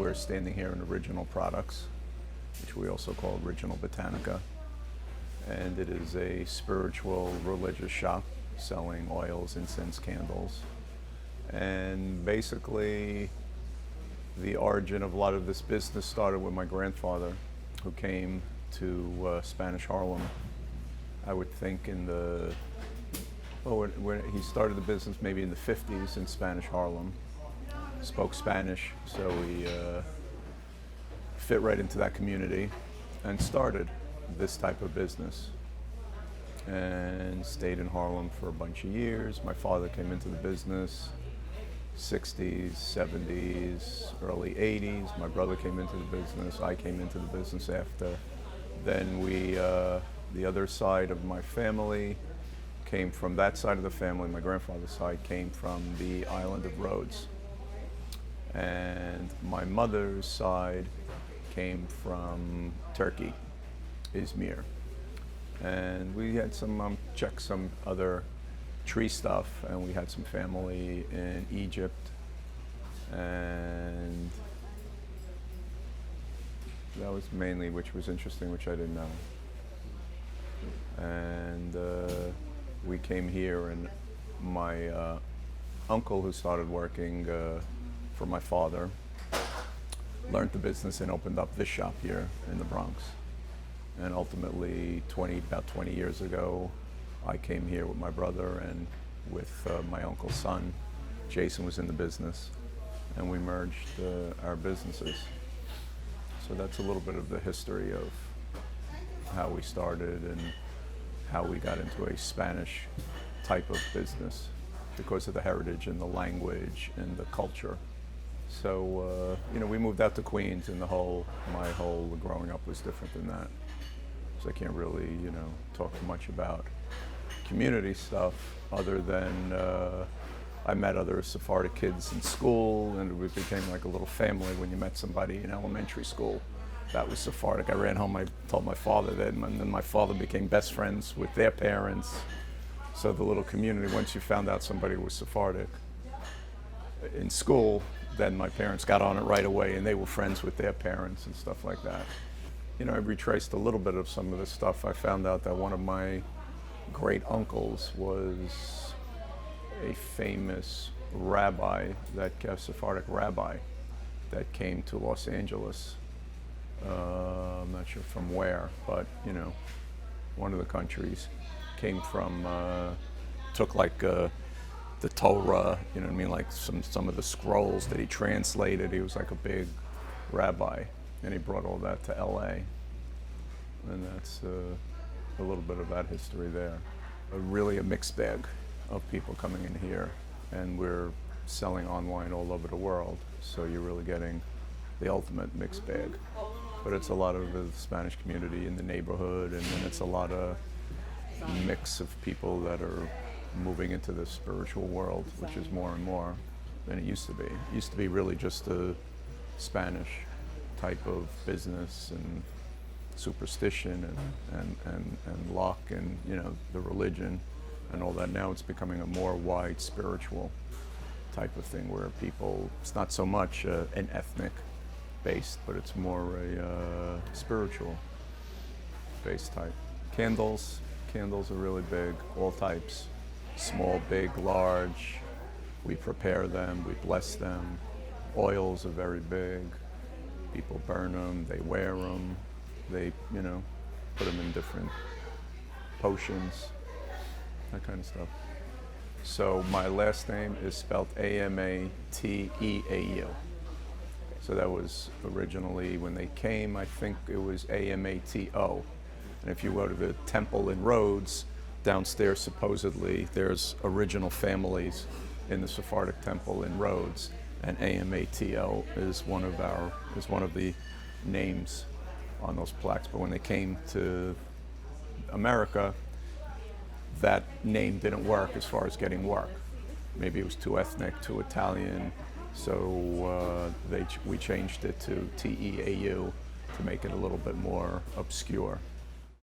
we're standing here in Original Products, which we also call Original Botanica. And it is a spiritual religious shop selling oils, incense, candles. And basically, the origin of a lot of this business started with my grandfather, who came to Spanish Harlem. I would think when he started the business maybe in the 50s in Spanish Harlem. Spoke Spanish, so he fit right into that community and started this type of business and stayed in Harlem for a bunch of years. My father came into the business 60s, 70s, early 80s. My brother came into the business. I came into the business after. Then the other side of my family came from that side of the family. My grandfather's side came from the island of Rhodes. And my mother's side came from Turkey, Izmir. And we had checked some other tree stuff, and we had some family in Egypt, and that was mainly, which was interesting, which I didn't know. And we came here, and my uncle, who started working for my father, learned the business and opened up this shop here in the Bronx. And ultimately, about 20 years ago, I came here with my brother and with my uncle's son. Jason was in the business, and we merged our businesses. So that's a little bit of the history of how we started and how we got into a Spanish type of business because of the heritage and the language and the culture. So, we moved out to Queens, and my whole growing up was different than that. So I can't really, talk too much about community stuff other than I met other Sephardic kids in school, and we became like a little family when you met somebody in elementary school that was Sephardic. I ran home, I told my father that, and then my father became best friends with their parents. So the little community, once you found out somebody was Sephardic in school, then my parents got on it right away, and they were friends with their parents and stuff like that. I retraced a little bit of some of this stuff. I found out that one of my great uncles was a famous rabbi, Sephardic rabbi, that came to Los Angeles. I'm not sure from where, but one of the countries. Came from, took like the Torah, like some of the scrolls that he translated. He was like a big rabbi, and he brought all that to LA. And that's a little bit of that history there. Really a mixed bag of people coming in here, and we're selling online all over the world, so you're really getting the ultimate mixed bag. But it's a lot of the Spanish community in the neighborhood, and then it's a lot of mix of people that are moving into the spiritual world, which is more and more than it used to be. It used to be really just a Spanish type of business and superstition and luck and the religion and all that. Now it's becoming a more wide spiritual type of thing where people, it's not so much an ethnic based, but it's more a spiritual based type. Candles are really big, all types, small, big, large. We prepare them, we bless them. Oils are very big. People burn them, they wear them, they, put them in different potions, that kind of stuff. So my last name is spelled Amateau. So that was originally, when they came, I think it was Amato. And if you go to the temple in Rhodes, downstairs supposedly there's original families in the Sephardic temple in Rhodes, and Amato is one of the names on those plaques. But when they came to America, that name didn't work as far as getting work. Maybe it was too ethnic, too Italian, so we changed it to Teau to make it a little bit more obscure.